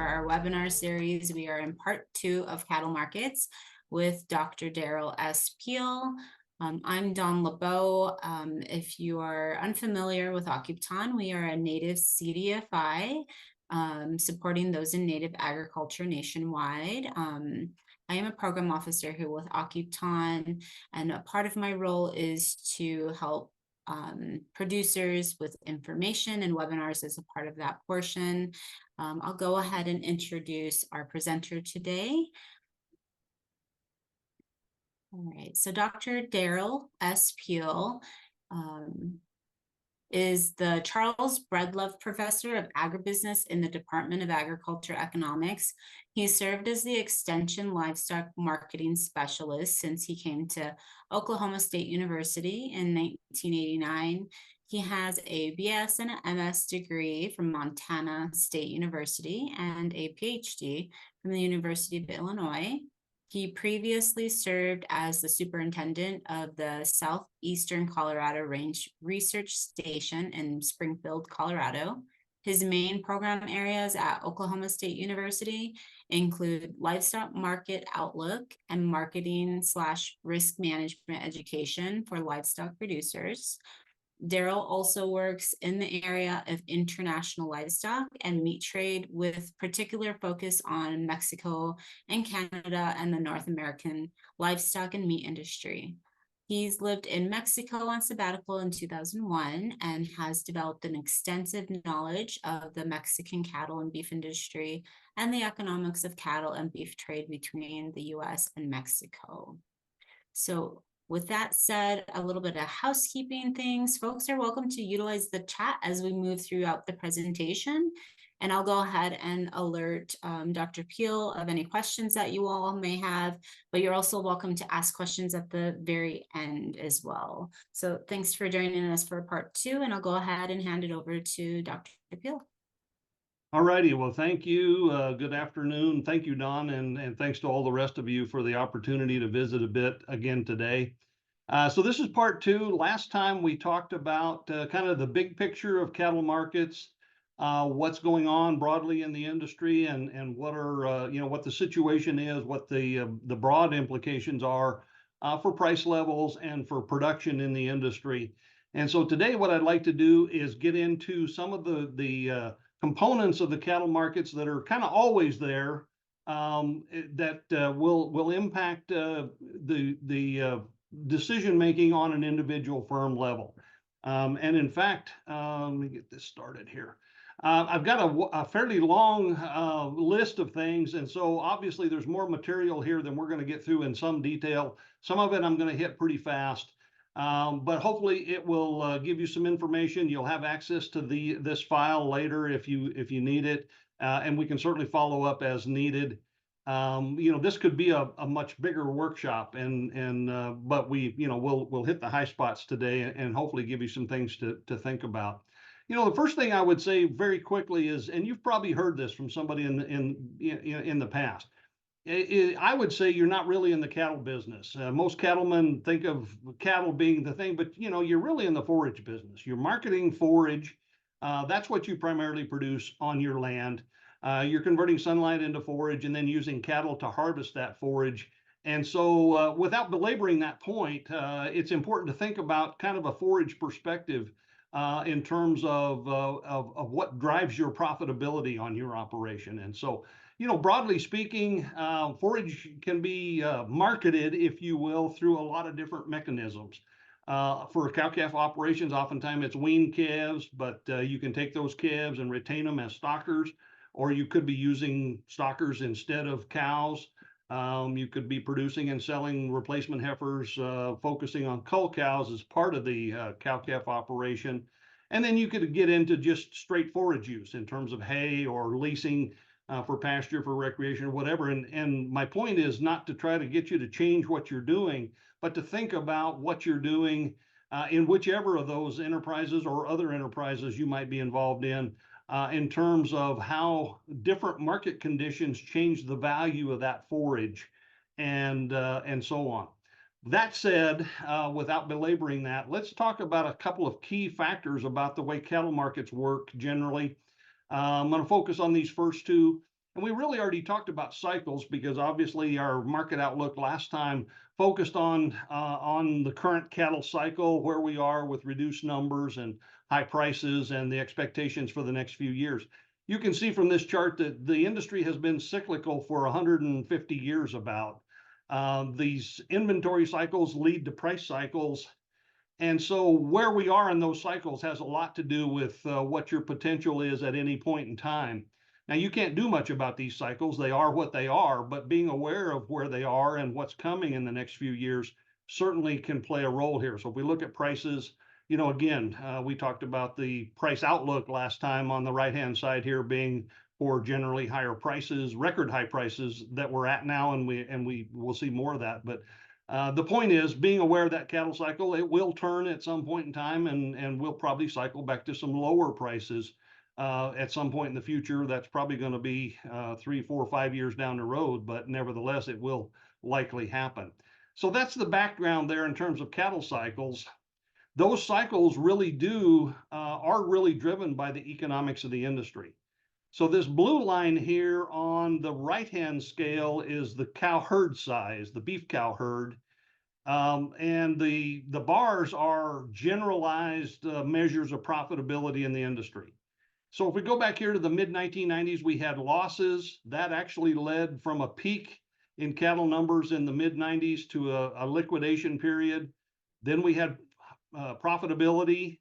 our webinar series. We are in part 2 of cattle markets with Dr. Derrell S. Peel. I'm Dawn LeBeau. If you are unfamiliar with Akiptan, we are a native CDFI supporting those in native agriculture nationwide. I am a program officer here with Akiptan, and a part of my role is to help producers with information, and webinars as a part of that portion. I'll go ahead and introduce our presenter today. All right, so Dr. Derrell S. Peel is the Charles Breedlove Professor of Agribusiness in the Department of Agriculture Economics. He served as the Extension Livestock Marketing Specialist since he came to Oklahoma State University in 1989. He has a BS and an MS degree from Montana State University and a PhD from the University of Illinois. He previously served as the superintendent of the Southeastern Colorado Range Research Station in Springfield, Colorado. His main program areas at Oklahoma State University include livestock market outlook and marketing/risk management education for livestock producers. Derrell also works in the area of international livestock and meat trade, with particular focus on Mexico and Canada and the North American livestock and meat industry. He's lived in Mexico on sabbatical in 2001 and has developed an extensive knowledge of the Mexican cattle and beef industry and the economics of cattle and beef trade between the US and Mexico. So with that said, a little bit of housekeeping things. Folks are welcome to utilize the chat as we move throughout the presentation. And I'll go ahead and alert Dr. Peel of any questions that you all may have, but you're also welcome to ask questions at the very end as well. So thanks for joining us for part 2, and I'll go ahead and hand it over to Dr. Peel. All righty. Well, thank you. Good afternoon. Thank you, Don, and thanks to all the rest of you for the opportunity to visit a bit again today. So this is part 2. Last time we talked about kind of the big picture of cattle markets, what's going on broadly in the industry, and what are what the situation is, what the broad implications are for price levels and for production in the industry. And so today, what I'd like to do is get into some of the components of the cattle markets that are kind of always there, that will impact the decision making on an individual firm level. And in fact, let me get this started here. I've got a fairly long list of things, and so obviously there's more material here than we're going to get through in some detail. Some of it I'm going to hit pretty fast. But hopefully it will give you some information. You'll have access to this file later if you need it, and we can certainly follow up as needed. This could be a much bigger workshop, but we'll hit the high spots today and hopefully give you some things to think about. The first thing I would say very quickly is, and you've probably heard this from somebody in the past. I would say you're not really in the cattle business. Most cattlemen think of cattle being the thing, but you're really in the forage business. You're marketing forage. That's what you primarily produce on your land. You're converting sunlight into forage and then using cattle to harvest that forage. And so without belaboring that point, it's important to think about kind of a forage perspective in terms of what drives your profitability on your operation. And so broadly speaking, forage can be marketed, if you will, through a lot of different mechanisms. For cow-calf operations, oftentimes it's weaned calves, but you can take those calves and retain them as stockers, or you could be using stockers instead of cows. You could be producing and selling replacement heifers, focusing on cull cows as part of the cow-calf operation. And then you could get into just straight forage use in terms of hay or leasing for pasture, for recreation, or whatever. And my point is not to try to get you to change what you're doing, but to think about what you're doing in whichever of those enterprises or other enterprises you might be involved in terms of how different market conditions change the value of that forage and so on. That said, without belaboring that, let's talk about a couple of key factors about the way cattle markets work generally. I'm going to focus on these first two. And we really already talked about cycles because obviously our market outlook last time focused on the current cattle cycle, where we are with reduced numbers and high prices and the expectations for the next few years. You can see from this chart that the industry has been cyclical for 150 years about. These inventory cycles lead to price cycles. And so where we are in those cycles has a lot to do with what your potential is at any point in time. Now, you can't do much about these cycles. They are what they are, but being aware of where they are and what's coming in the next few years certainly can play a role here. So if we look at prices, again, we talked about the price outlook last time on the right-hand side here being for generally higher prices, record high prices that we're at now, and we will see more of that. But the point is being aware of that cattle cycle. It will turn at some point in time, and we'll probably cycle back to some lower prices at some point in the future. That's probably going to be 3, 4, 5 years down the road, but nevertheless, it will likely happen. So that's the background there in terms of cattle cycles. Those cycles really are really driven by the economics of the industry. So this blue line here on the right-hand scale is the cow herd size, the beef cow herd. And the bars are generalized measures of profitability in the industry. So if we go back here to the mid-1990s, we had losses. That actually led from a peak in cattle numbers in the mid-90s to a liquidation period. Then we had profitability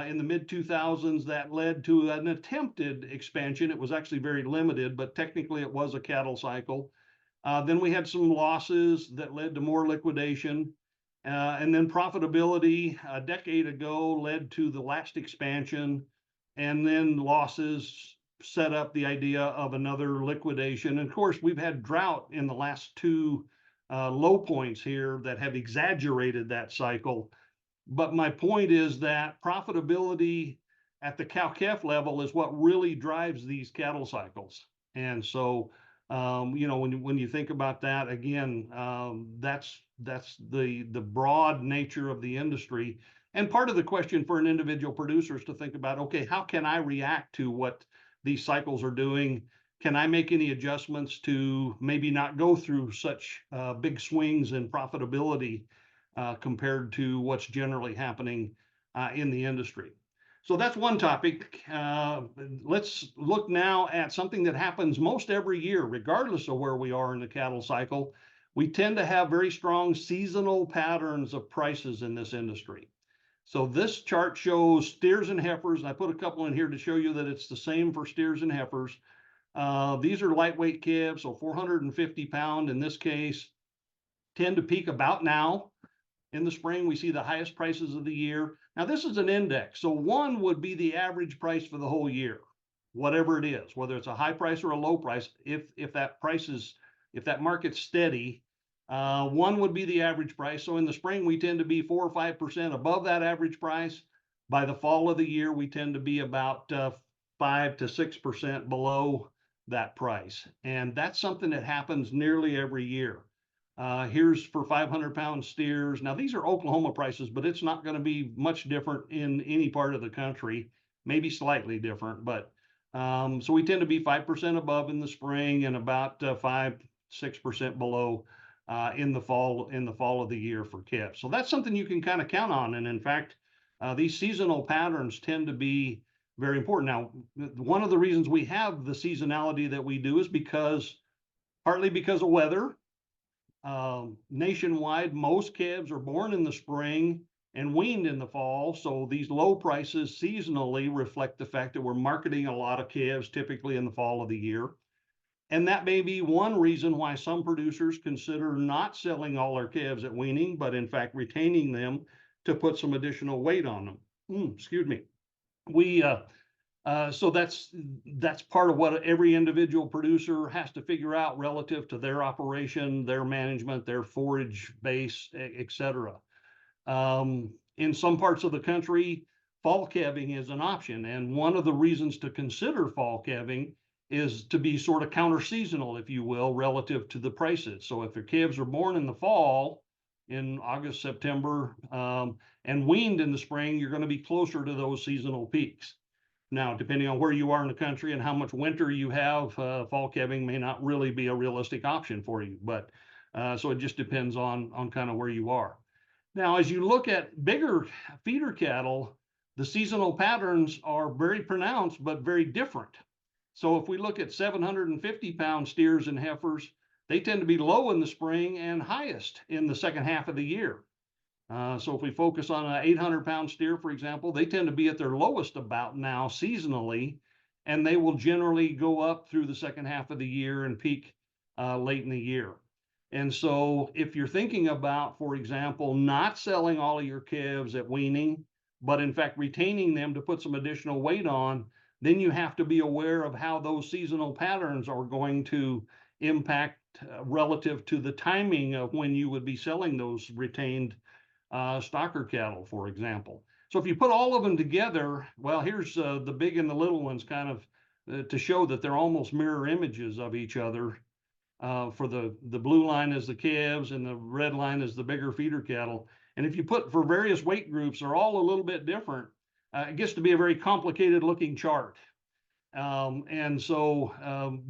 in the mid-2000s that led to an attempted expansion. It was actually very limited, but technically it was a cattle cycle. Then we had some losses that led to more liquidation. And then profitability a decade ago led to the last expansion. And then losses set up the idea of another liquidation. And of course, we've had drought in the last two low points here that have exaggerated that cycle. But my point is that profitability at the cow-calf level is what really drives these cattle cycles. And so, when you think about that, again, that's the broad nature of the industry. And part of the question for an individual producer is to think about, okay, how can I react to what these cycles are doing? Can I make any adjustments to maybe not go through such big swings in profitability compared to what's generally happening in the industry? So that's one topic. Let's look now at something that happens most every year, regardless of where we are in the cattle cycle. We tend to have very strong seasonal patterns of prices in this industry. So this chart shows steers and heifers, and I put a couple in here to show you that it's the same for steers and heifers. These are lightweight calves, so 450 pound in this case, tend to peak about now. In the spring, we see the highest prices of the year. Now, this is an index, so 1 would be the average price for the whole year, whatever it is, whether it's a high price or a low price. If that market's steady, 1 would be the average price. So in the spring, we tend to be 4 or 5% above that average price. By the fall of the year, we tend to be about 5 to 6% below that price. And that's something that happens nearly every year. Here's for 500-pound steers. Now, these are Oklahoma prices, but it's not going to be much different in any part of the country, maybe slightly different. But so we tend to be 5% above in the spring and about 5, 6% below in the fall of the year for calves. So that's something you can kind of count on. And in fact, these seasonal patterns tend to be very important. Now, one of the reasons we have the seasonality that we do is partly because of weather. Nationwide, most calves are born in the spring and weaned in the fall. So these low prices seasonally reflect the fact that we're marketing a lot of calves typically in the fall of the year. And that may be one reason why some producers consider not selling all their calves at weaning, but in fact retaining them to put some additional weight on them. Excuse me. So that's part of what every individual producer has to figure out relative to their operation, their management, their forage base, etc. In some parts of the country, fall calving is an option. And one of the reasons to consider fall calving is to be sort of counter seasonal, if you will, relative to the prices. So if your calves are born in the fall, in August, September, and weaned in the spring, you're going to be closer to those seasonal peaks. Now, depending on where you are in the country and how much winter you have, fall calving may not really be a realistic option for you. But so it just depends on kind of where you are. Now, as you look at bigger feeder cattle, the seasonal patterns are very pronounced, but very different. So if we look at 750-pound steers and heifers, they tend to be low in the spring and highest in the second half of the year. So if we focus on an 800-pound steer, for example, they tend to be at their lowest about now seasonally, and they will generally go up through the second half of the year and peak late in the year. And so if you're thinking about, for example, not selling all of your calves at weaning, but in fact retaining them to put some additional weight on, then you have to be aware of how those seasonal patterns are going to impact relative to the timing of when you would be selling those retained stocker cattle, for example. So if you put all of them together, well, here's the big and the little ones kind of to show that they're almost mirror images of each other. For the blue line is the calves and the red line is the bigger feeder cattle. And if you put for various weight groups, they're all a little bit different. It gets to be a very complicated looking chart. And so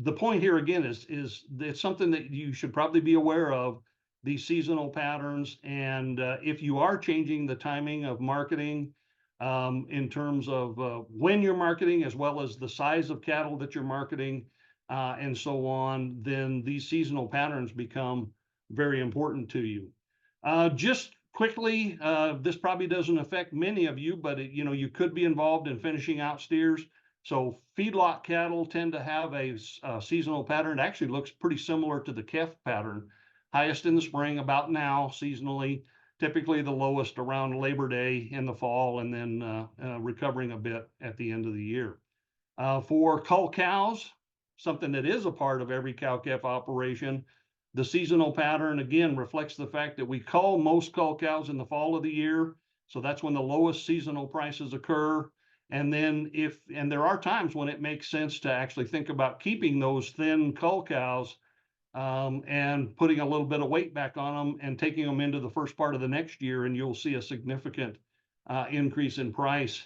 the point here again is it's something that you should probably be aware of, these seasonal patterns. And if you are changing the timing of marketing in terms of when you're marketing, as well as the size of cattle that you're marketing and so on, then these seasonal patterns become very important to you. Just quickly, this probably doesn't affect many of you, but you could be involved in finishing out steers. So feedlot cattle tend to have a seasonal pattern. It actually looks pretty similar to the calf pattern. Highest in the spring, about now, seasonally, typically the lowest around Labor Day in the fall, and then recovering a bit at the end of the year. For cull cows, something that is a part of every cow-calf operation, the seasonal pattern, again, reflects the fact that we cull most cull cows in the fall of the year. So that's when the lowest seasonal prices occur. And then and there are times when it makes sense to actually think about keeping those thin cull cows and putting a little bit of weight back on them and taking them into the first part of the next year, and you'll see a significant increase in price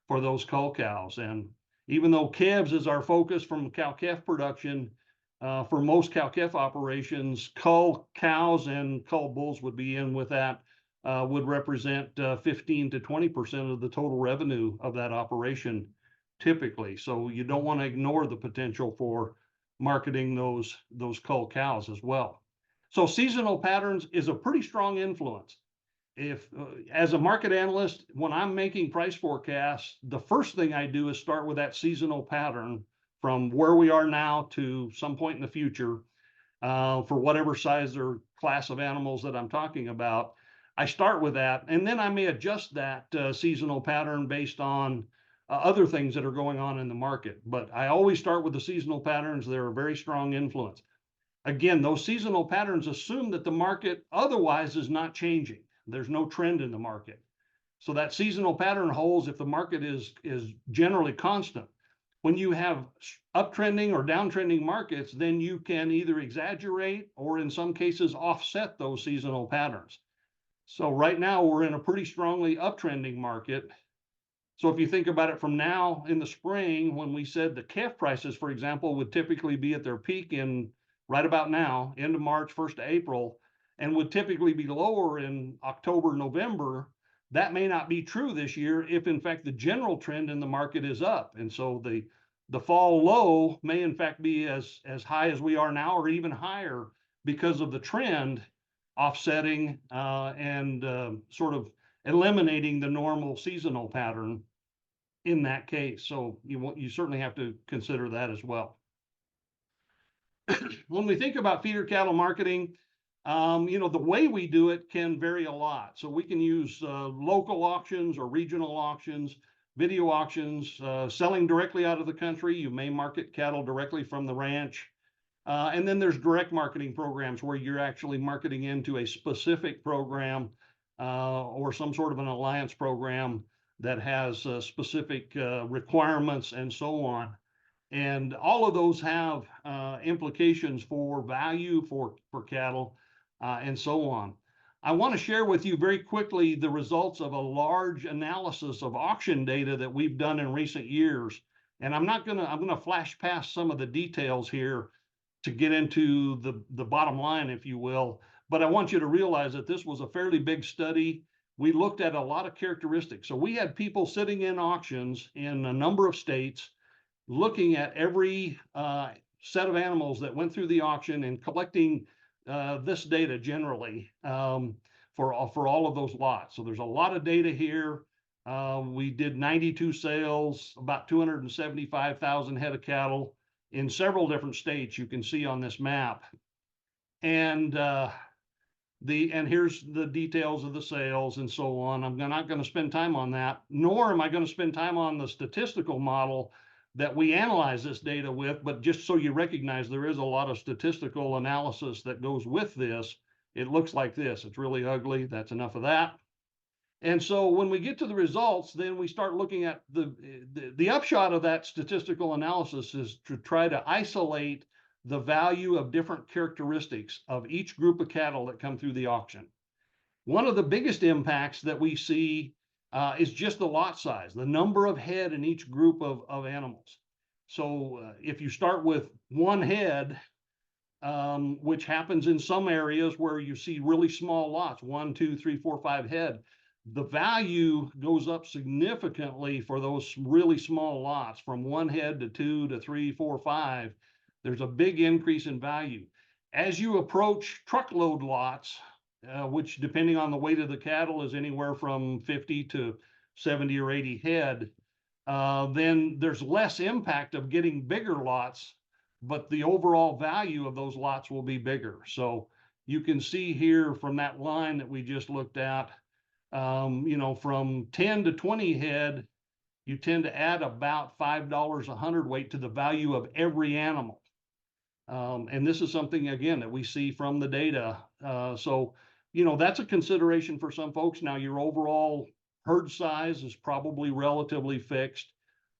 for those cull cows. And even though calves is our focus from cow-calf production, for most cow-calf operations, cull cows and cull bulls would be in with that, would represent 15 to 20% of the total revenue of that operation typically. So you don't want to ignore the potential for marketing those cull cows as well. So seasonal patterns is a pretty strong influence. If as a market analyst, when I'm making price forecasts, the first thing I do is start with that seasonal pattern from where we are now to some point in the future for whatever size or class of animals that I'm talking about. I start with that, and then I may adjust that seasonal pattern based on other things that are going on in the market. But I always start with the seasonal patterns. They're a very strong influence. Again, those seasonal patterns assume that the market otherwise is not changing. There's no trend in the market. So that seasonal pattern holds if the market is generally constant. When you have uptrending or downtrending markets, then you can either exaggerate or in some cases offset those seasonal patterns. So right now we're in a pretty strongly uptrending market. So if you think about it from now in the spring, when we said the calf prices, for example, would typically be at their peak in right about now, end of March, 1st of April, and would typically be lower in October, November, that may not be true this year if in fact the general trend in the market is up. And so the fall low may in fact be as high as we are now or even higher because of the trend offsetting and sort of eliminating the normal seasonal pattern in that case. So you certainly have to consider that as well. When we think about feeder cattle marketing, the way we do it can vary a lot. So we can use local auctions or regional auctions, video auctions, selling directly out of the country. You may market cattle directly from the ranch. And then there's direct marketing programs where you're actually marketing into a specific program or some sort of an alliance program that has specific requirements and so on. And all of those have implications for value for cattle and so on. I want to share with you very quickly the results of a large analysis of auction data that we've done in recent years. And I'm gonna flash past some of the details here to get into the bottom line, if you will. But I want you to realize that this was a fairly big study. We looked at a lot of characteristics. So we had people sitting in auctions in a number of states, looking at every set of animals that went through the auction and collecting this data generally for all of those lots. So there's a lot of data here. We did 92 sales, about 275,000 head of cattle in several different states, you can see on this map. And here's the details of the sales and so on. I'm not going to spend time on that, nor am I going to spend time on the statistical model that we analyze this data with, but just so you recognize there is a lot of statistical analysis that goes with this. It looks like this. It's really ugly. That's enough of that. And so when we get to the results, then we start looking at the upshot of that statistical analysis is to try to isolate the value of different characteristics of each group of cattle that come through the auction. One of the biggest impacts that we see is just the lot size, the number of head in each group of animals. So if you start with one head, which happens in some areas where you see really small lots, 1, 2, 3, 4, 5 head, the value goes up significantly for those really small lots from 1 head to 2 to 3, 4, 5. There's a big increase in value. As you approach truckload lots, which depending on the weight of the cattle is anywhere from 50 to 70 or 80 head, then there's less impact of getting bigger lots, but the overall value of those lots will be bigger. So you can see here from that line that we just looked at, from 10 to 20 head, you tend to add about $5 a hundredweight to the value of every animal. And this is something, again, that we see from the data. So that's a consideration for some folks. Now, your overall herd size is probably relatively fixed,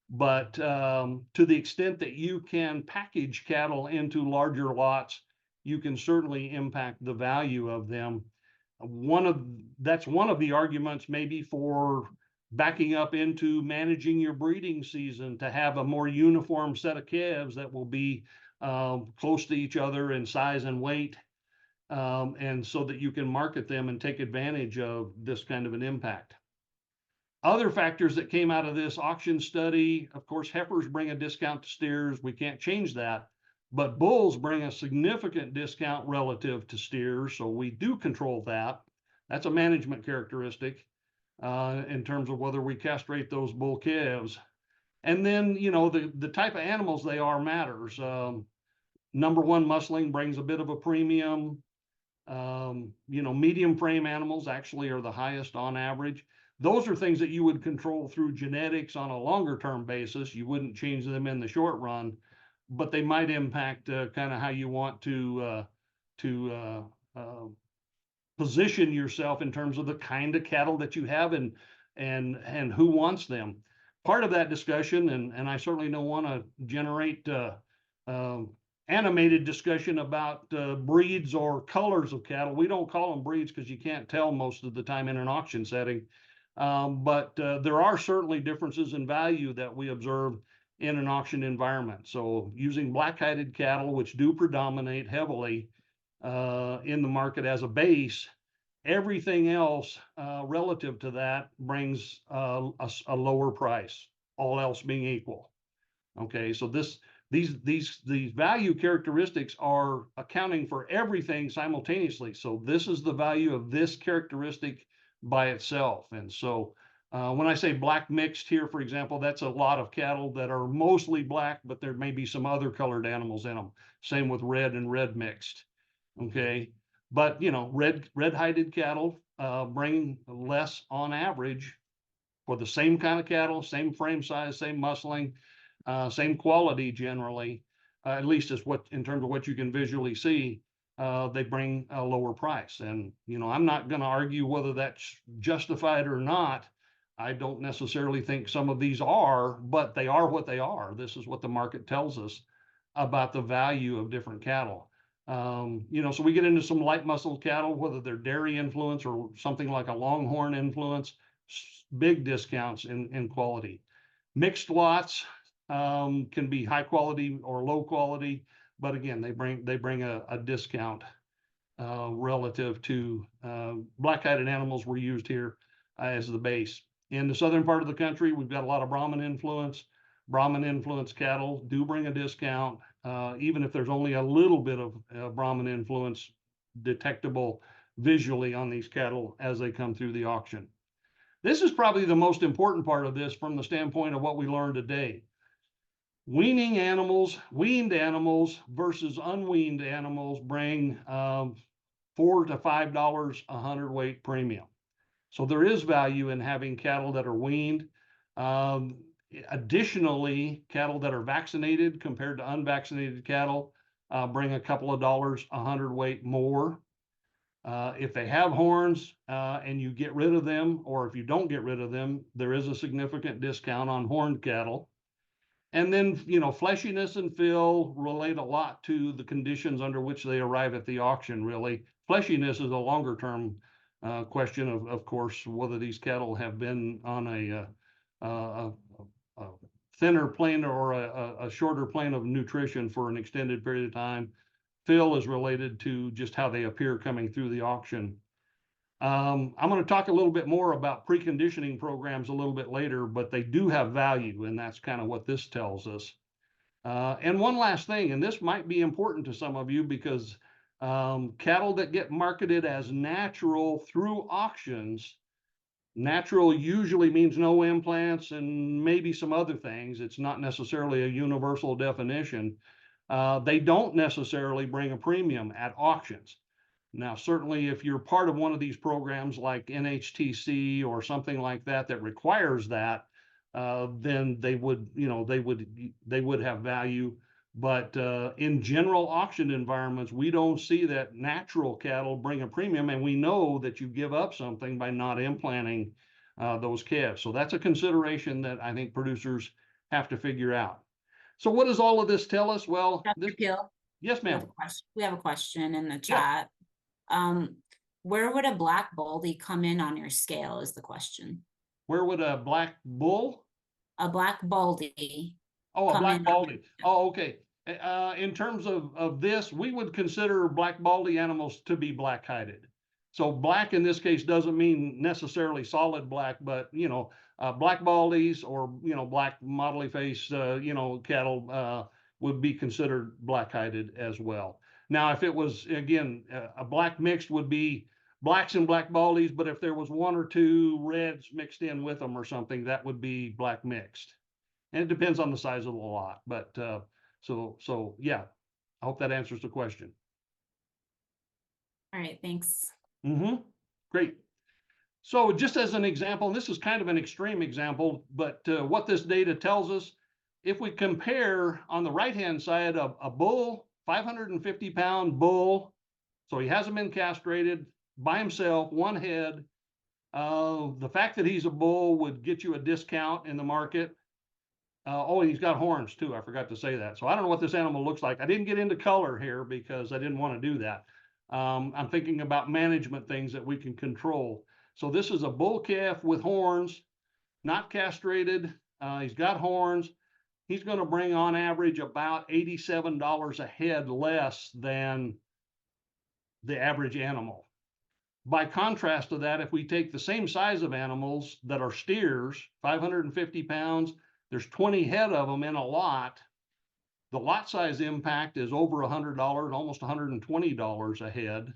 but to the extent that you can package cattle into larger lots, you can certainly impact the value of them. That's one of the arguments maybe for backing up into managing your breeding season, to have a more uniform set of calves that will be close to each other in size and weight, and so that you can market them and take advantage of this kind of an impact. Other factors that came out of this auction study, of course, heifers bring a discount to steers. We can't change that. But bulls bring a significant discount relative to steers, so we do control that. That's a management characteristic in terms of whether we castrate those bull calves. And then, the type of animals they are matters. Number one, muscling brings a bit of a premium. Medium frame animals actually are the highest on average. Those are things that you would control through genetics on a longer term basis. You wouldn't change them in the short run, but they might impact kind of how you want to position yourself in terms of the kind of cattle that you have and who wants them. Part of that discussion, and I certainly don't want to generate animated discussion about breeds or colors of cattle. We don't call them breeds because you can't tell most of the time in an auction setting. But there are certainly differences in value that we observe in an auction environment. So using black-hided cattle, which do predominate heavily in the market as a base, everything else relative to that brings a lower price, all else being equal. Okay, so these value characteristics are accounting for everything simultaneously. So this is the value of this characteristic by itself. And so when I say black mixed here, for example, that's a lot of cattle that are mostly black, but there may be some other colored animals in them. Same with red and red mixed. Okay, but red-hided cattle bring less on average for the same kind of cattle, same frame size, same muscling, same quality generally, at least is what in terms of what you can visually see. They bring a lower price. And, I'm not going to argue whether that's justified or not. I don't necessarily think some of these are, but they are what they are. This is what the market tells us about the value of different cattle. So we get into some light muscle cattle, whether they're dairy influence or something like a longhorn influence, big discounts in quality. Mixed lots can be high quality or low quality, but again, they bring a discount relative to black-hided animals were used here as the base. In the southern part of the country, we've got a lot of Brahman influence. Brahman influence cattle do bring a discount, even if there's only a little bit of Brahman influence detectable visually on these cattle as they come through the auction. This is probably the most important part of this from the standpoint of what we learned today. Weaned animals versus unweaned animals bring $4 to $5 a hundredweight premium. So there is value in having cattle that are weaned. Additionally, cattle that are vaccinated compared to unvaccinated cattle bring a couple of dollars a hundredweight more. If they have horns and you get rid of them, or if you don't get rid of them, there is a significant discount on horned cattle. And then, fleshiness and fill relate a lot to the conditions under which they arrive at the auction, really. Fleshiness is a longer term question of course, whether these cattle have been on a thinner plane or a shorter plane of nutrition for an extended period of time. Fill is related to just how they appear coming through the auction. I'm going to talk a little bit more about preconditioning programs a little bit later, but they do have value, and that's kind of what this tells us. And one last thing, and this might be important to some of you because cattle that get marketed as natural through auctions, natural usually means no implants and maybe some other things. It's not necessarily a universal definition. They don't necessarily bring a premium at auctions. Now, certainly if you're part of one of these programs like NHTC or something like that that requires that, then they would have value. But in general auction environments, we don't see that natural cattle bring a premium, and we know that you give up something by not implanting those calves. So that's a consideration that I think producers have to figure out. So what does all of this tell us? Well, Dr. Peel, yes, ma'am. we have a question in the Yeah. chat. Where would a black baldy come in on your scale is the question. Where would a black bull? A black baldy. Oh, a come black in. baldy. Oh, okay. In terms of this, we would consider black baldy animals to be black-hided. So black in this case doesn't mean necessarily solid black, but black baldies or black motley face cattle would be considered black-hided as well. Now, if it was again a black mixed would be blacks and black baldies, but if there was one or two reds mixed in with them or something, that would be black mixed. And it depends on the size of the lot, but so yeah, I hope that answers the question. All right, thanks. Great. So just as an example, and this is kind of an extreme example, but what this data tells us, if we compare on the right-hand side of a bull, 550-pound bull, so he hasn't been castrated, by himself, one head, the fact that he's a bull would get you a discount in the market. Oh, and he's got horns too. I forgot to say that. So I don't know what this animal looks like. I didn't get into color here because I didn't want to do that. I'm thinking about management things that we can control. So this is a bull calf with horns, not castrated. He's got horns. He's going to bring on average about $87 a head less than the average animal. By contrast to that, if we take the same size of animals that are steers, 550 pounds, there's 20 head of them in a lot. The lot size impact is over $100, almost $120 a head.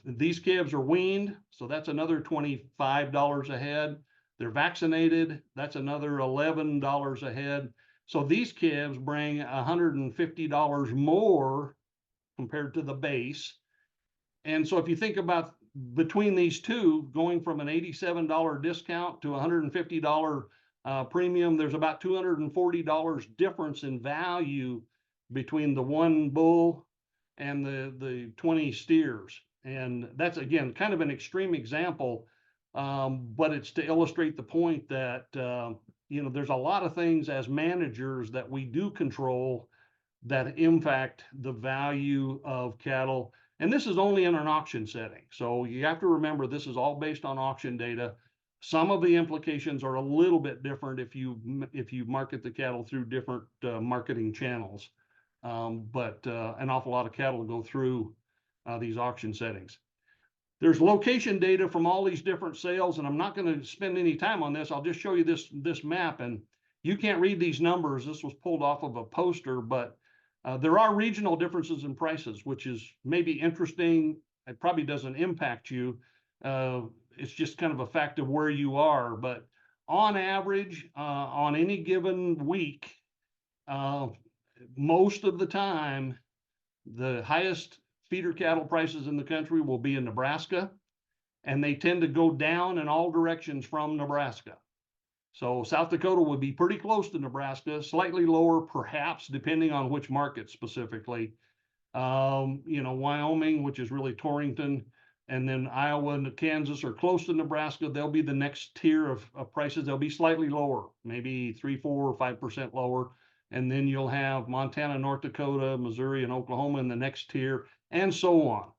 These calves are weaned, so that's another $25 a head. They're vaccinated, that's another $11 a head. So these calves bring $150 more compared to the base. And so if you think about between these two, going from an $87 discount to $150 premium, there's about $240 difference in value between the one bull and the 20 steers. And that's, again, kind of an extreme example, but it's to illustrate the point that, there's a lot of things as managers that we do control that impact the value of cattle. And this is only in an auction setting. So you have to remember, this is all based on auction data. Some of the implications are a little bit different if you market the cattle through different marketing channels. But an awful lot of cattle go through these auction settings. There's location data from all these different sales, and I'm not going to spend any time on this. I'll just show you this map, and you can't read these numbers. This was pulled off of a poster, but there are regional differences in prices, which is maybe interesting. It probably doesn't impact you. It's just kind of a fact of where you are. But on average, on any given week, most of the time, the highest feeder cattle prices in the country will be in Nebraska, and they tend to go down in all directions from Nebraska. So South Dakota would be pretty close to Nebraska, slightly lower, perhaps, depending on which market specifically. Wyoming, which is really Torrington, and then Iowa and Kansas are close to Nebraska. They'll be the next tier of prices. They'll be slightly lower, maybe 3, 4, or 5% lower. And then you'll have Montana, North Dakota, Missouri, and Oklahoma in the next tier, and so on.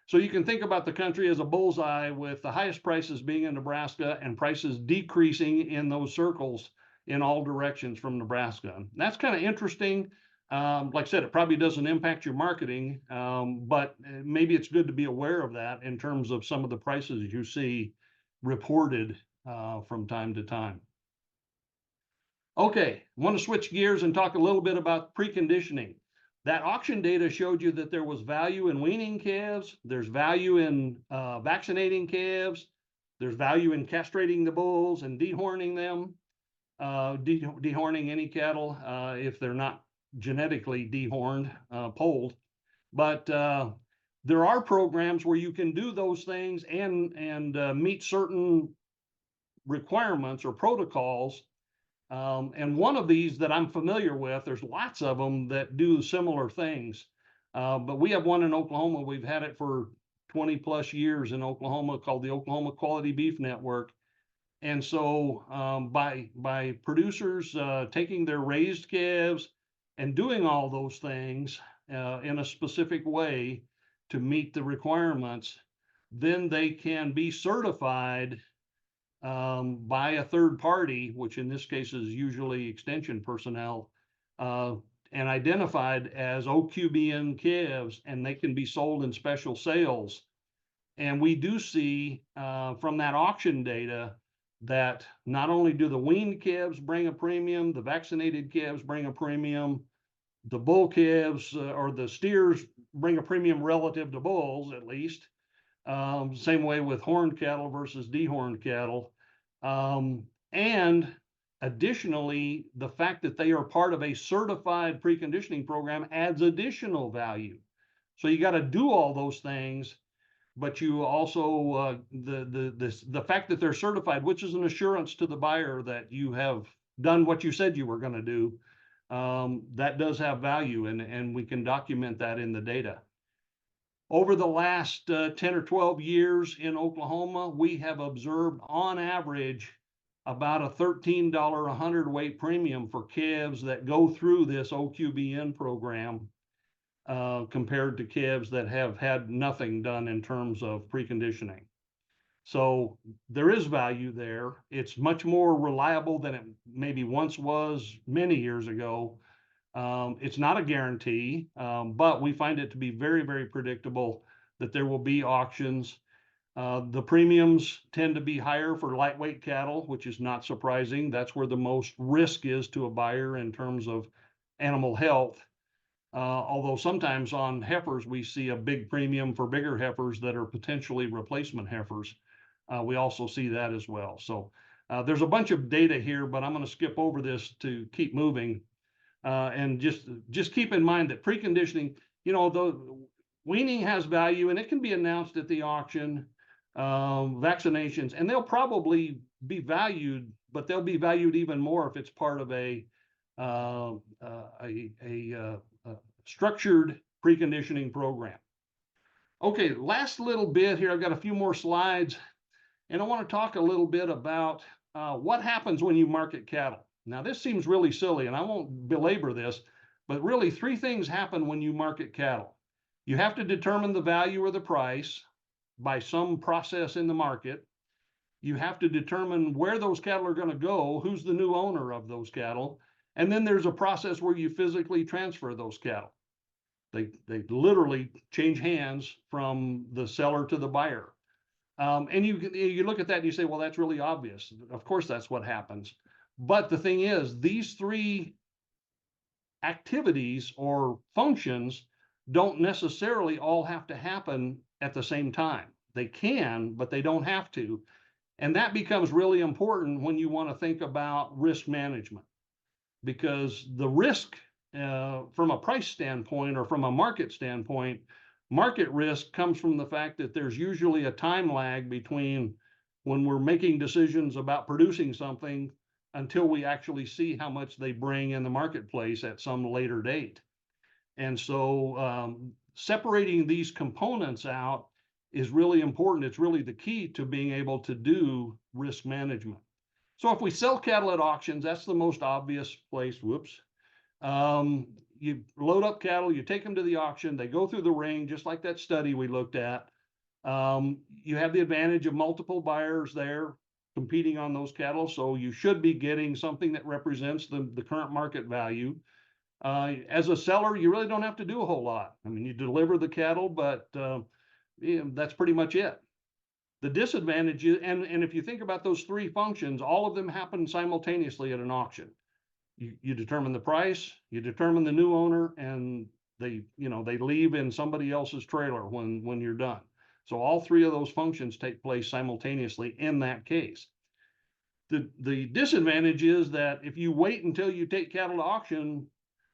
So you can think about the country as a bullseye, with the highest prices being in Nebraska and prices decreasing in those circles in all directions from Nebraska. And that's kind of interesting. Like I said, it probably doesn't impact your marketing, but maybe it's good to be aware of that in terms of some of the prices you see reported from time to time. Okay, I want to switch gears and talk a little bit about preconditioning. That auction data showed you that there was value in weaning calves, there's value in vaccinating calves, there's value in castrating the bulls and dehorning them, dehorning any cattle if they're not genetically dehorned, polled. But there are programs where you can do those things and meet certain requirements or protocols. And one of these that I'm familiar with, there's lots of them that do similar things. But we have one in Oklahoma. We've had it for 20 plus years in Oklahoma, called the Oklahoma Quality Beef Network. And so by producers taking their raised calves and doing all those things in a specific way to meet the requirements, then they can be certified by a third party, which in this case is usually extension personnel, and identified as OQBN calves, and they can be sold in special sales. And we do see from that auction data that not only do the weaned calves bring a premium, the vaccinated calves bring a premium, the bull calves or the steers bring a premium relative to bulls, at least. Same way with horned cattle versus dehorned cattle. And additionally, the fact that they are part of a certified preconditioning program adds additional value. So you got to do all those things, but you also the fact that they're certified, which is an assurance to the buyer that you have done what you said you were going to do, that does have value, and we can document that in the data. Over the last 10 or 12 years in Oklahoma, we have observed on average about a $13 a hundredweight premium for calves that go through this OQBN program compared to calves that have had nothing done in terms of preconditioning. So there is value there. It's much more reliable than it maybe once was many years ago. It's not a guarantee, but we find it to be very, very predictable that there will be auctions. The premiums tend to be higher for lightweight cattle, which is not surprising. That's where the most risk is to a buyer in terms of animal health. Although sometimes on heifers, we see a big premium for bigger heifers that are potentially replacement heifers. We also see that as well. So there's a bunch of data here, but I'm going to skip over this to keep moving. And just keep in mind that preconditioning, the weaning has value, and it can be announced at the auction. Vaccinations, and they'll probably be valued, but they'll be valued even more if it's part of a structured preconditioning program. Okay, last little bit here. I've got a few more slides, and I want to talk a little bit about what happens when you market cattle. Now, this seems really silly, and I won't belabor this, But really, three things happen when you market cattle. You have to determine the value or the price by some process in the market. You have to determine where those cattle are going to go, who's the new owner of those cattle, and then there's a process where you physically transfer those cattle. They literally change hands from the seller to the buyer. And you look at that and you say, well, that's really obvious. Of course, that's what happens. But the thing is, these three activities or functions don't necessarily all have to happen at the same time. They can, but they don't have to. And that becomes really important when you want to think about risk management, because the risk from a price standpoint or from a market standpoint, market risk comes from the fact that there's usually a time lag between when we're making decisions about producing something until we actually see how much they bring in the marketplace at some later date. And so separating these components out is really important. It's really the key to being able to do risk management. So if we sell cattle at auctions, that's the most obvious place. Whoops. You load up cattle, you take them to the auction, they go through the ring, just like that study we looked at. You have the advantage of multiple buyers there competing on those cattle, so you should be getting something that represents the current market value. As a seller, you really don't have to do a whole lot. I mean, you deliver the cattle, but that's pretty much it. The disadvantage is, and if you think about those three functions, all of them happen simultaneously at an auction. You determine the price, you determine the new owner, and they leave in somebody else's trailer when you're done. So all three of those functions take place simultaneously in that case. The disadvantage is that if you wait until you take cattle to auction,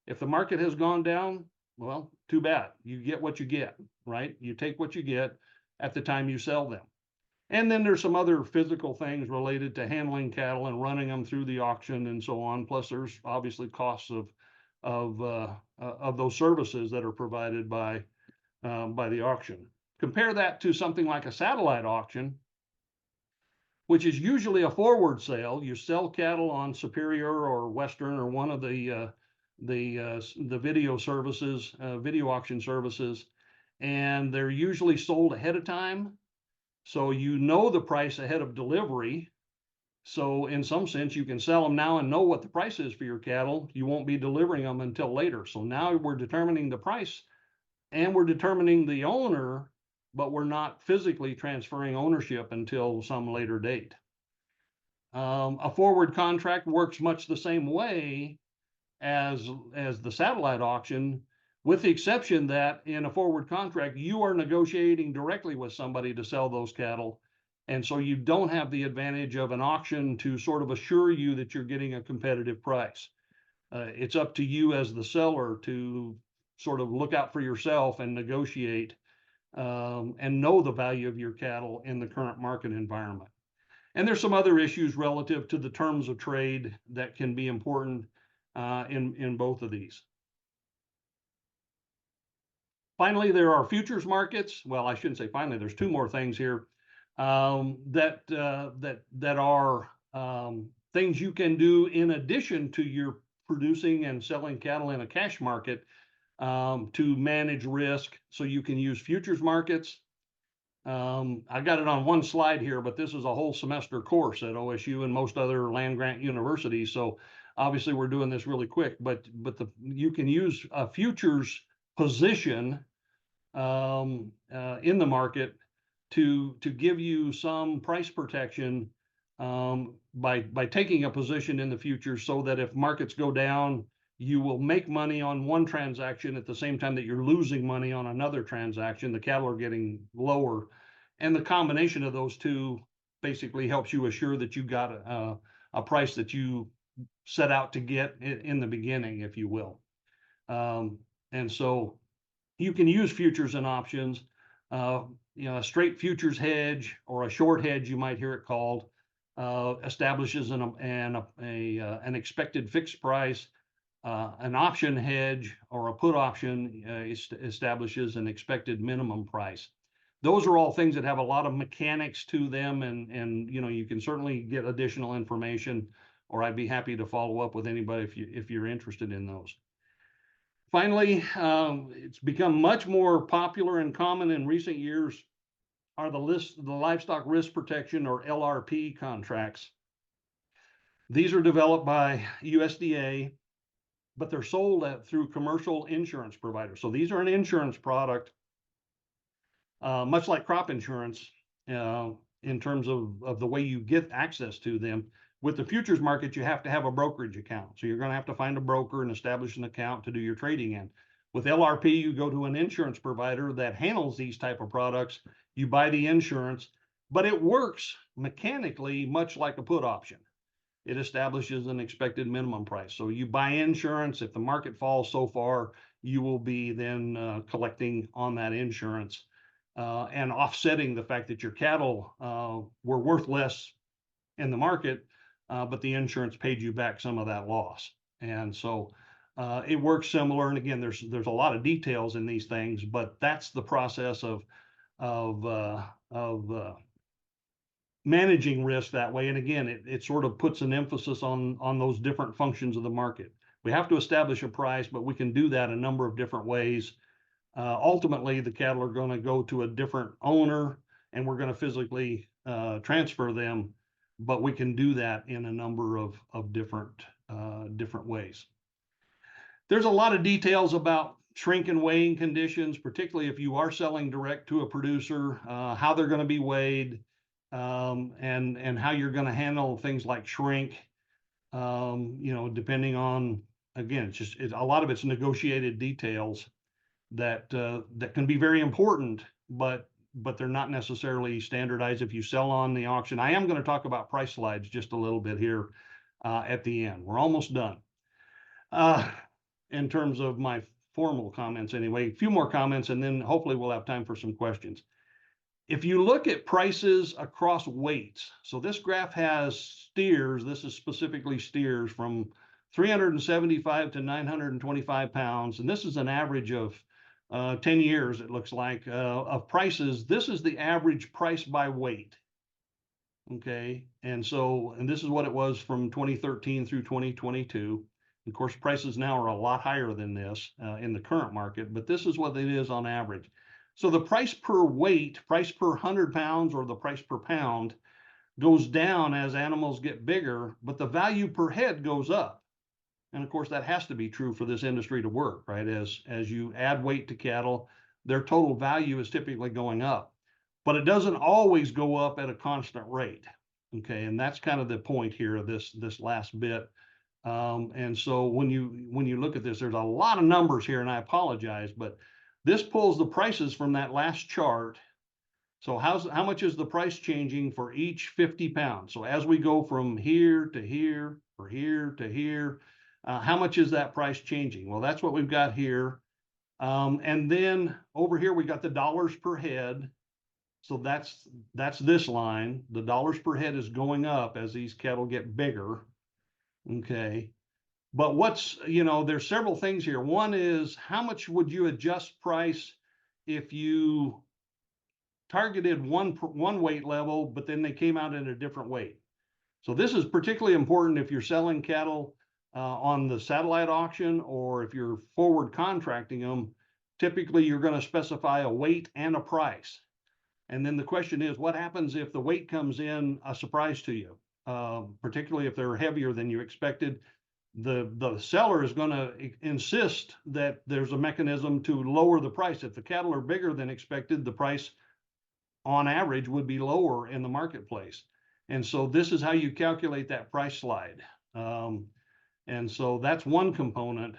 if the market has gone down, well, too bad. You get what you get, right? You take what you get at the time you sell them. And then there's some other physical things related to handling cattle and running them through the auction and so on. Plus, there's obviously costs of those services that are provided by the auction. Compare that to something like a satellite auction, which is usually a forward sale. You sell cattle on Superior or Western or one of the video services, video auction services, and they're usually sold ahead of time. So you know the price ahead of delivery. So in some sense, you can sell them now and know what the price is for your cattle. You won't be delivering them until later. So now we're determining the price and we're determining the owner, but we're not physically transferring ownership until some later date. A forward contract works much the same way as the satellite auction, with the exception that in a forward contract, you are negotiating directly with somebody to sell those cattle. And so you don't have the advantage of an auction to sort of assure you that you're getting a competitive price. It's up to you as the seller to sort of look out for yourself and negotiate and know the value of your cattle in the current market environment. And there's some other issues relative to the terms of trade that can be important in both of these. Finally, there are futures markets. Well, I shouldn't say finally. There's two more things here that are things you can do in addition to your producing and selling cattle in a cash market to manage risk. So you can use futures markets. I got it on one slide here, but this is a whole semester course at OSU and most other land grant universities. So obviously we're doing this really quick, but you can use a futures position in the market to give you some price protection by taking a position in the future, so that if markets go down, you will make money on one transaction at the same time that you're losing money on another transaction. The cattle are getting lower, and the combination of those two basically helps you assure that you got a price that you set out to get in the beginning, if you will. And so you can use futures and options. A straight futures hedge or a short hedge, you might hear it called, establishes an expected fixed price. An option hedge or a put option establishes an expected minimum price. Those are all things that have a lot of mechanics to them, and you can certainly get additional information, or I'd be happy to follow up with anybody if you're interested in those. Finally, it's become much more popular and common in recent years are the livestock risk protection or LRP contracts. These are developed by USDA, but they're sold through commercial insurance providers. So these are an insurance product, much like crop insurance, in terms of the way you get access to them. With the futures market, you have to have a brokerage account. So you're going to have to find a broker and establish an account to do your trading in. With LRP, you go to an insurance provider that handles these type of products. You buy the insurance, but it works mechanically much like a put option. It establishes an expected minimum price. So you buy insurance. If the market falls so far, you will be then collecting on that insurance and offsetting the fact that your cattle were worth less in the market, but the insurance paid you back some of that loss. And so it works similar. And again, there's a lot of details in these things, but that's the process of managing risk that way. And again, it sort of puts an emphasis on those different functions of the market. We have to establish a price, but we can do that a number of different ways. Ultimately, the cattle are going to go to a different owner, and we're going to physically transfer them, but we can do that in a number of different ways. There's a lot of details about shrink and weighing conditions, particularly if you are selling direct to a producer, how they're going to be weighed, and how you're going to handle things like shrink, depending on, again, a lot of it's negotiated details that can be very important, but they're not necessarily standardized if you sell on the auction. I am going to talk about price slides just a little bit here at the end. We're almost done. In terms of my formal comments anyway, a few more comments, and then hopefully we'll have time for some questions. If you look at prices across weights, so this graph has steers, this is specifically steers from 375 to 925 pounds, and this is an average of 10 years, it looks like, of prices. This is the average price by weight. Okay, and this is what it was from 2013 through 2022. Of course, prices now are a lot higher than this in the current market, but this is what it is on average. So the price per weight, price per 100 pounds, or the price per pound goes down as animals get bigger, but the value per head goes up. And of course, that has to be true for this industry to work, right? As you add weight to cattle, their total value is typically going up, but it doesn't always go up at a constant rate. Okay, and that's kind of the point here of this last bit. And so when you look at this, there's a lot of numbers here, and I apologize, but this pulls the prices from that last chart. So how much is the price changing for each 50 pounds? So as we go from here to here, or here to here, how much is that price changing? Well, that's what we've got here. And then over here, we got the dollars per head. So that's this line. The dollars per head is going up as these cattle get bigger. Okay. But there's several things here. One is, how much would you adjust price if you targeted one weight level, but then they came out at a different weight? So this is particularly important if you're selling cattle on the satellite auction, or if you're forward contracting them. Typically, you're going to specify a weight and a price. And then the question is, what happens if the weight comes in a surprise to you, particularly if they're heavier than you expected? The seller is going to insist that there's a mechanism to lower the price. If the cattle are bigger than expected, the price on average would be lower in the marketplace. And so this is how you calculate that price slide. And so that's one component.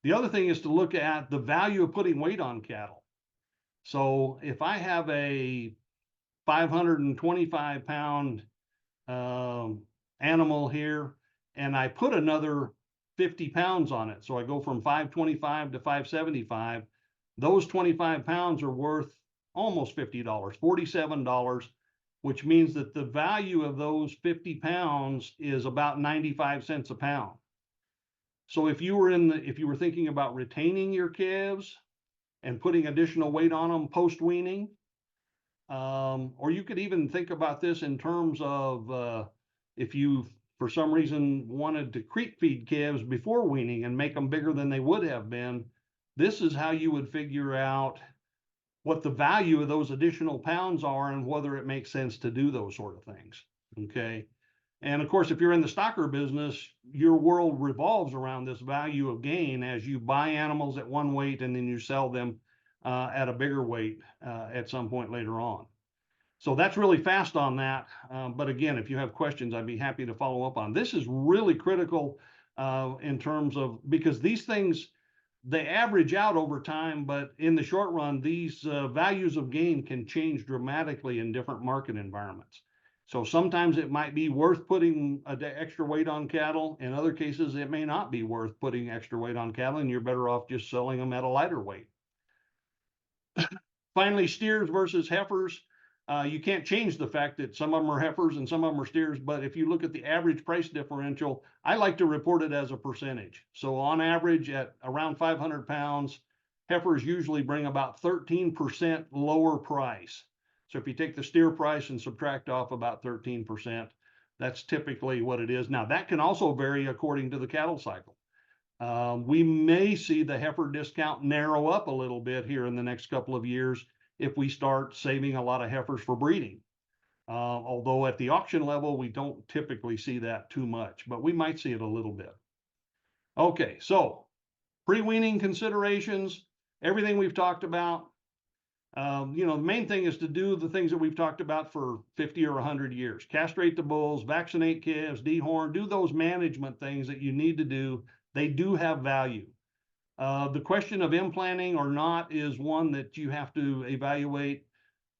The other thing is to look at the value of putting weight on cattle. So if I have a 525 pound animal here, and I put another 50 pounds on it, so I go from 525 to 575, those 25 pounds are worth almost $50, $47, which means that the value of those 50 pounds is about 95 cents a pound. So if you were thinking about retaining your calves and putting additional weight on them post weaning, or you could even think about this in terms of if you for some reason wanted to creep feed calves before weaning and make them bigger than they would have been, this is how you would figure out what the value of those additional pounds are and whether it makes sense to do those sort of things. Okay. And of course, if you're in the stocker business, your world revolves around this value of gain as you buy animals at one weight and then you sell them at a bigger weight at some point later on. So that's really fast on that. But again, if you have questions, I'd be happy to follow up on. This is really critical in terms of, because these things, they average out over time, but in the short run, these values of gain can change dramatically in different market environments. So sometimes it might be worth putting extra weight on cattle. In other cases, it may not be worth putting extra weight on cattle, and you're better off just selling them at a lighter weight. Finally, steers versus heifers. You can't change the fact that some of them are heifers and some of them are steers, but if you look at the average price differential, I like to report it as a percentage. So on average, at around 500 pounds, heifers usually bring about 13% lower price. So if you take the steer price and subtract off about 13%, that's typically what it is. Now, that can also vary according to the cattle cycle. We may see the heifer discount narrow up a little bit here in the next couple of years if we start saving a lot of heifers for breeding. Although at the auction level, we don't typically see that too much, but we might see it a little bit. Okay, so pre-weaning considerations, everything we've talked about. The main thing is to do the things that we've talked about for 50 or 100 years. Castrate the bulls, vaccinate calves, dehorn, do those management things that you need to do. They do have value. The question of implanting or not is one that you have to evaluate.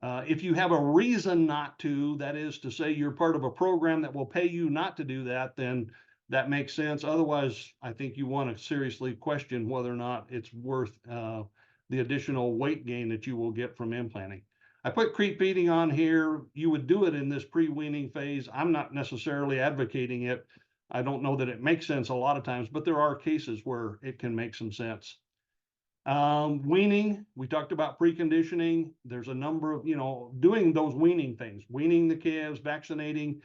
If you have a reason not to, that is to say you're part of a program that will pay you not to do that, then that makes sense. Otherwise, I think you want to seriously question whether or not it's worth the additional weight gain that you will get from implanting. I put creep feeding on here. You would do it in this pre-weaning phase. I'm not necessarily advocating it. I don't know that it makes sense a lot of times, but there are cases where it can make some sense. Weaning, we talked about preconditioning. There's a number of, doing those weaning things, weaning the calves, vaccinating,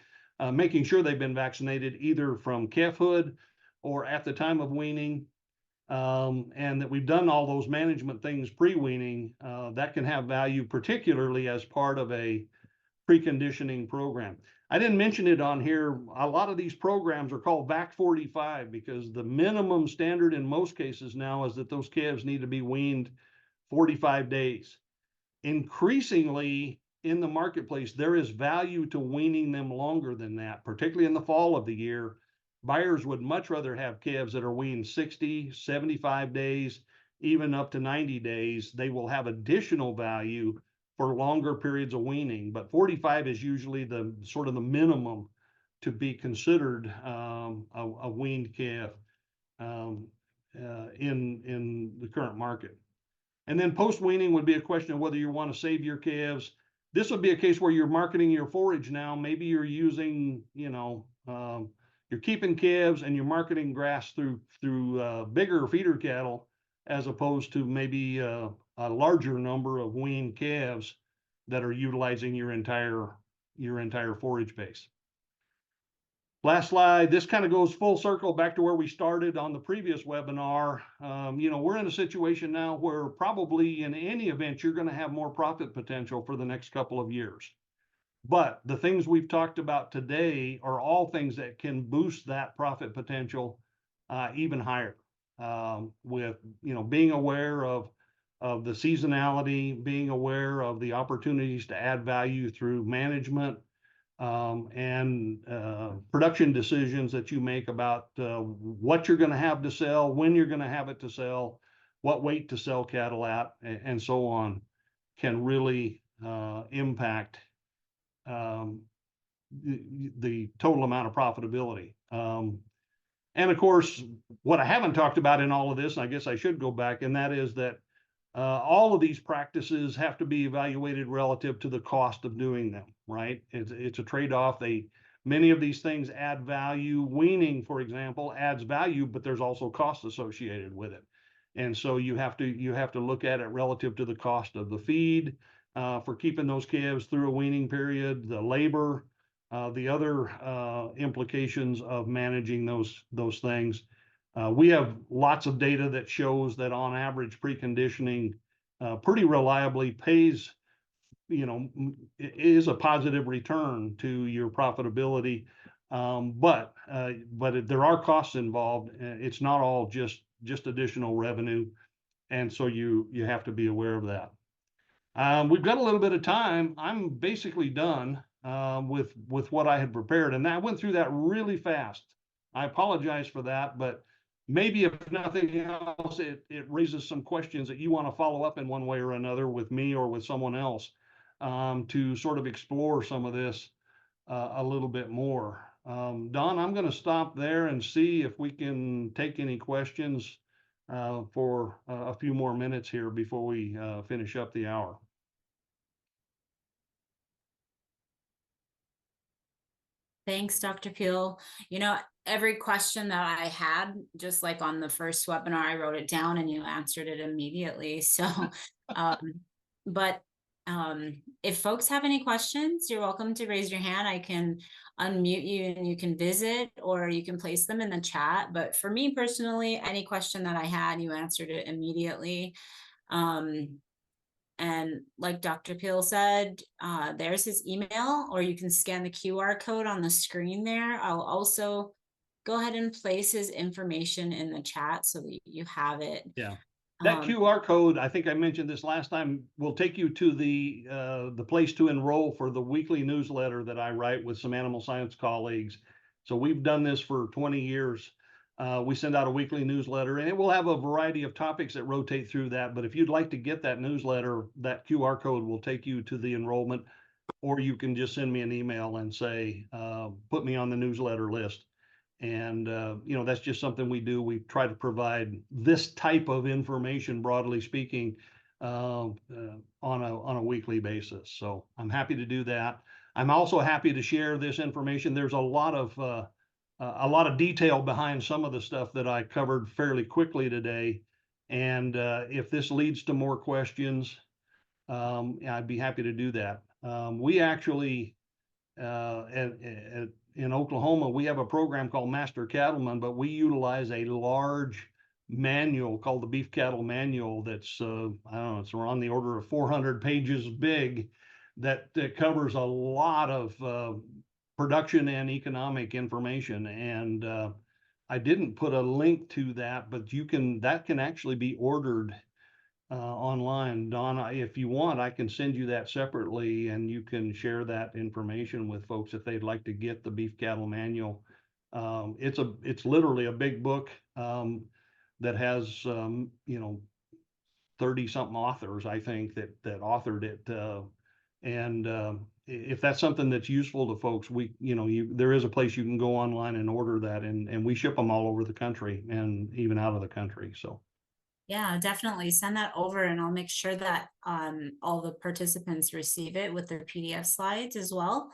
making sure they've been vaccinated either from calfhood or at the time of weaning, and that we've done all those management things pre-weaning. That can have value, particularly as part of a preconditioning program. I didn't mention it on here. A lot of these programs are called VAC 45 because the minimum standard in most cases now is that those calves need to be weaned 45 days. Increasingly in the marketplace, there is value to weaning them longer than that, particularly in the fall of the year. Buyers would much rather have calves that are weaned 60, 75 days, even up to 90 days. They will have additional value for longer periods of weaning, but 45 is usually the sort of the minimum to be considered a weaned calf in the current market. And then post-weaning would be a question of whether you want to save your calves. This would be a case where you're marketing your forage now. Maybe you're using, you're keeping calves and you're marketing grass through bigger feeder cattle, as opposed to maybe a larger number of weaned calves that are utilizing your entire forage base. Last slide. This kind of goes full circle back to where we started on the previous webinar. We're in a situation now where probably in any event, you're going to have more profit potential for the next couple of years. But the things we've talked about today are all things that can boost that profit potential even higher. With being aware of the seasonality, being aware of the opportunities to add value through management, and production decisions that you make about what you're going to have to sell, when you're going to have it to sell, what weight to sell cattle at, and so on, can really impact the total amount of profitability. And of course, what I haven't talked about in all of this, and I guess I should go back, and that is that all of these practices have to be evaluated relative to the cost of doing them, right? It's a trade-off. Many of these things add value. Weaning, for example, adds value, but there's also costs associated with it. And so you have to look at it relative to the cost of the feed for keeping those calves through a weaning period, the labor, the other implications of managing those things. We have lots of data that shows that on average preconditioning pretty reliably pays, is a positive return to your profitability. But there are costs involved. It's not all just additional revenue, and so you have to be aware of that. We've got a little bit of time. I'm basically done with what I had prepared, and I went through that really fast. I apologize for that, but maybe if nothing else, it raises some questions that you want to follow up in one way or another with me or with someone else to sort of explore some of this a little bit more. Don, I'm going to stop there and see if we can take any questions for a few more minutes here before we finish up the hour. Thanks, Dr. Peel. Every question that I had, just like on the first webinar, I wrote it down and you answered it immediately. So, if folks have any questions, you're welcome to raise your hand. I can unmute you and you can visit, or you can place them in the chat. But for me personally, any question that I had, you answered it immediately. And like Dr. Peel said, there's his email, or you can scan the QR code on the screen there. I'll also go ahead and place his information in the chat so that you have it. Yeah. That QR code, I think I mentioned this last time, will take you to the place to enroll for the weekly newsletter that I write with some animal science colleagues. So we've done this for 20 years. We send out a weekly newsletter, and it will have a variety of topics that rotate through that. But if you'd like to get that newsletter, that QR code will take you to the enrollment, or you can just send me an email and say, put me on the newsletter list. And, that's just something we do. We try to provide this type of information, broadly speaking, on a weekly basis. So I'm happy to do that. I'm also happy to share this information. There's a lot of detail behind some of the stuff that I covered fairly quickly today. And if this leads to more questions, I'd be happy to do that. We actually, in Oklahoma, we have a program called Master Cattleman, but we utilize a large manual called the Beef Cattle Manual that's, I don't know, it's around the order of 400 pages big that covers a lot of production and economic information. And I didn't put a link to that, but that can actually be ordered online. Donna, if you want, I can send you that separately, and you can share that information with folks if they'd like to get the Beef Cattle Manual. It's literally a big book that has 30 something authors, I think, that authored it. And if that's something that's useful to folks, there is a place you can go online and order that, and we ship them all over the country and even out of the country. So. Yeah, definitely send that over, and I'll make sure that all the participants receive it with their PDF slides as well.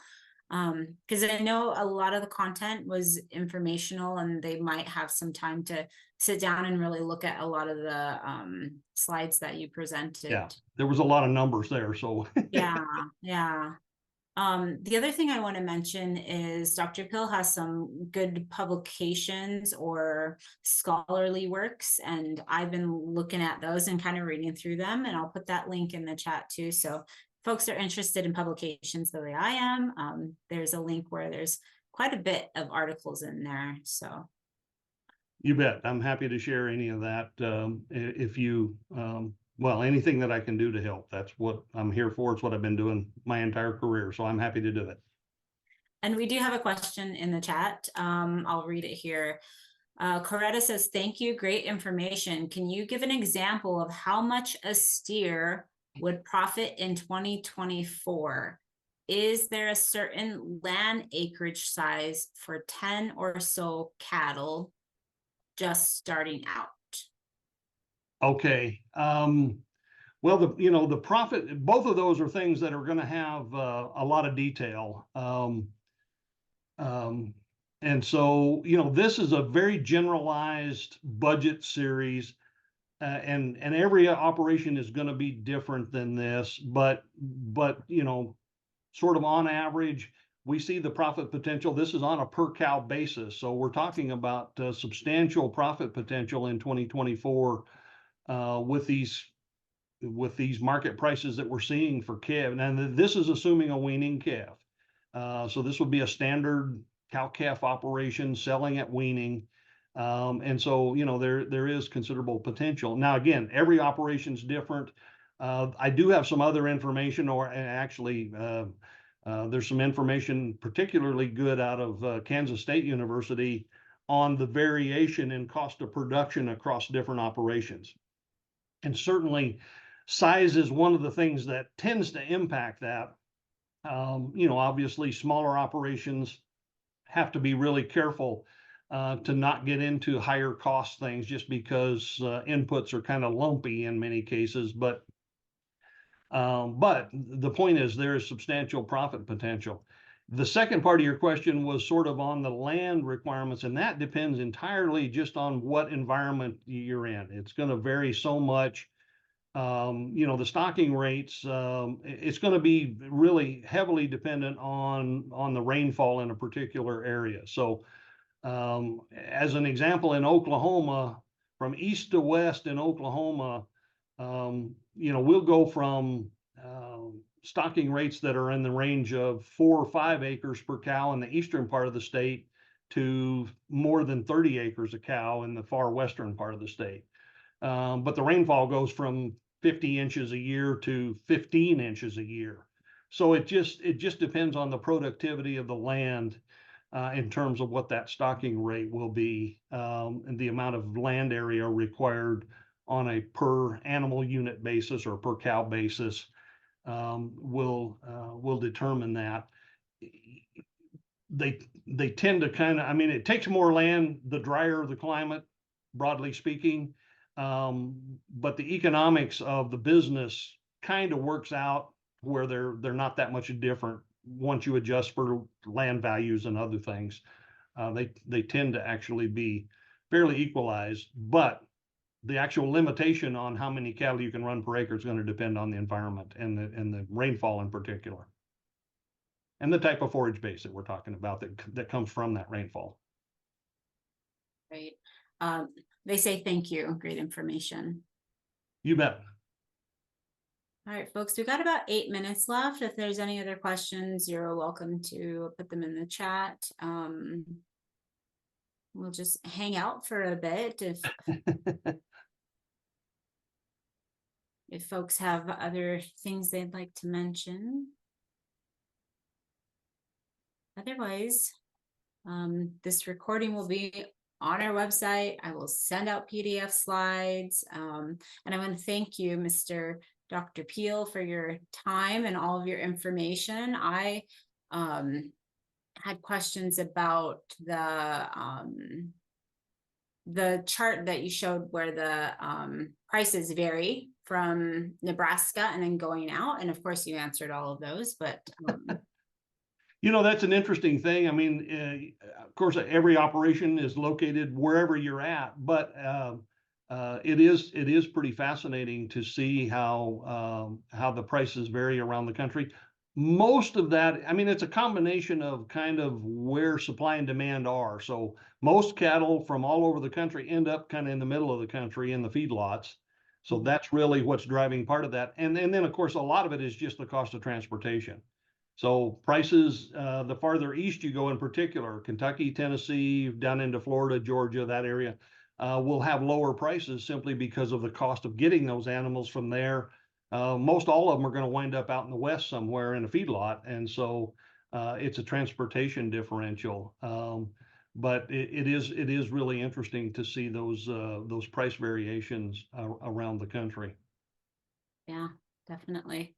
Because I know a lot of the content was informational, and they might have some time to sit down and really look at a lot of the slides that you presented. Yeah, there was a lot of numbers there, so. Yeah. The other thing I want to mention is Dr. Pill has some good publications or scholarly works, and I've been looking at those and kind of reading through them, and I'll put that link in the chat too. So folks are interested in publications the way I am. There's a link where there's quite a bit of articles in there. So. You bet. I'm happy to share any of that. If you, anything that I can do to help, that's what I'm here for. It's what I've been doing my entire career. So I'm happy to do it. And we do have a question in the chat. I'll read it here. Coretta says, thank you. Great information. Can you give an example of how much a steer would profit in 2024? Is there a certain land acreage size for 10 or so cattle just starting out? Okay. Well, the profit, both of those are things that are going to have a lot of detail. And so, this is a very generalized budget series, and every operation is going to be different than this, but sort of on average, we see the profit potential. This is on a per cow basis. So we're talking about substantial profit potential in 2024 with these market prices that we're seeing for calf. And this is assuming a weaning calf. So this would be a standard cow-calf operation selling at weaning. And so, you know, there is considerable potential. Now, again, every operation's different. I do have some other information, or actually, there's some information particularly good out of Kansas State University on the variation in cost of production across different operations. And certainly, size is one of the things that tends to impact that. You know, obviously, smaller operations have to be really careful to not get into higher cost things just because inputs are kind of lumpy in many cases. But the point is there is substantial profit potential. The second part of your question was sort of on the land requirements, and that depends entirely just on what environment you're in. It's going to vary so much. You know, the stocking rates, it's going to be really heavily dependent on the rainfall in a particular area. So as an example, in Oklahoma, from east to west in Oklahoma, you know, we'll go from stocking rates that are in the range of 4 or 5 acres per cow in the eastern part of the state to more than 30 acres a cow in the far western part of the state. But the rainfall goes from 50 inches a year to 15 inches a year. So it just depends on the productivity of the land in terms of what that stocking rate will be, and the amount of land area required on a per animal unit basis or per cow basis will determine that. They tend to kind of, I mean, it takes more land the drier the climate, broadly speaking. But the economics of the business kind of works out where they're not that much different once you adjust for land values and other things. They tend to actually be fairly equalized, but the actual limitation on how many cattle you can run per acre is going to depend on the environment and the rainfall in particular, and the type of forage base that we're talking about that comes from that rainfall. Right. They say thank you. Great information. You bet. All right, folks, we've got about 8 minutes left. If there's any other questions, you're welcome to put them in the chat. We'll just hang out for a bit if folks have other things they'd like to mention. Otherwise, this recording will be on our website. I will send out PDF slides. And I want to thank you, Dr. Peel, for your time and all of your information. I had questions about the chart that you showed where the prices vary from Nebraska and then going out. And of course, you answered all of those, but you know, that's an interesting thing. I mean, of course, every operation is located wherever you're at, but it is pretty fascinating to see how the prices vary around the country. Most of that, I mean, it's a combination of kind of where supply and demand are. So most cattle from all over the country end up kind of in the middle of the country in the feedlots. So that's really what's driving part of that. And then, of course, a lot of it is just the cost of transportation. So prices, the farther east you go in particular, Kentucky, Tennessee, down into Florida, Georgia, that area, will have lower prices simply because of the cost of getting those animals from there. Most all of them are going to wind up out in the west somewhere in a feedlot. And so it's a transportation differential. But it is really interesting to see those price variations around the country. Yeah, definitely.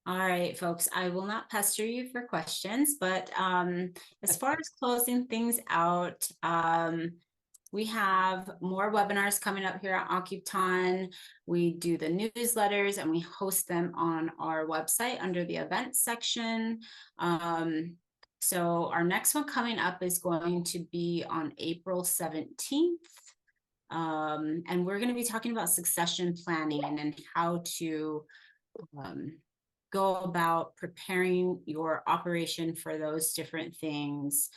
All right, folks, I will not pester you for questions, but as far as closing things out, we have more webinars coming up here at Akiptan. We do the newsletters and we host them on our website under the events section. So our next one coming up is going to be on April 17th. And we're going to be talking about succession planning and how to go about preparing your operation for those different things.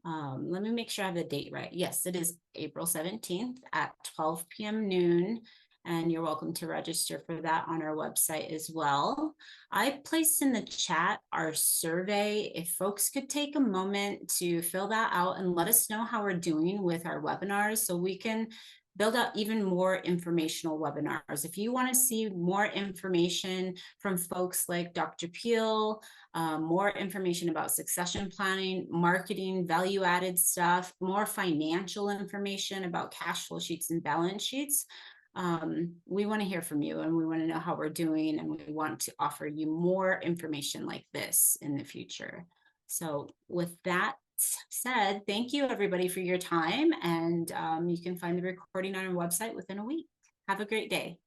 Let me make sure I have the date right. Yes, it is April 17th at 12 p.m. noon. And you're welcome to register for that on our website as well. I placed in the chat our survey. If folks could take a moment to fill that out and let us know how we're doing with our webinars so we can build out even more informational webinars. If you want to see more information from folks like Dr. Peel, more information about succession planning, marketing, value-added stuff, more financial information about cash flow sheets and balance sheets, we want to hear from you, and we want to know how we're doing, and we want to offer you more information like this in the future. So with that said, thank you everybody for your time, and you can find the recording on our website within a week. Have a great day.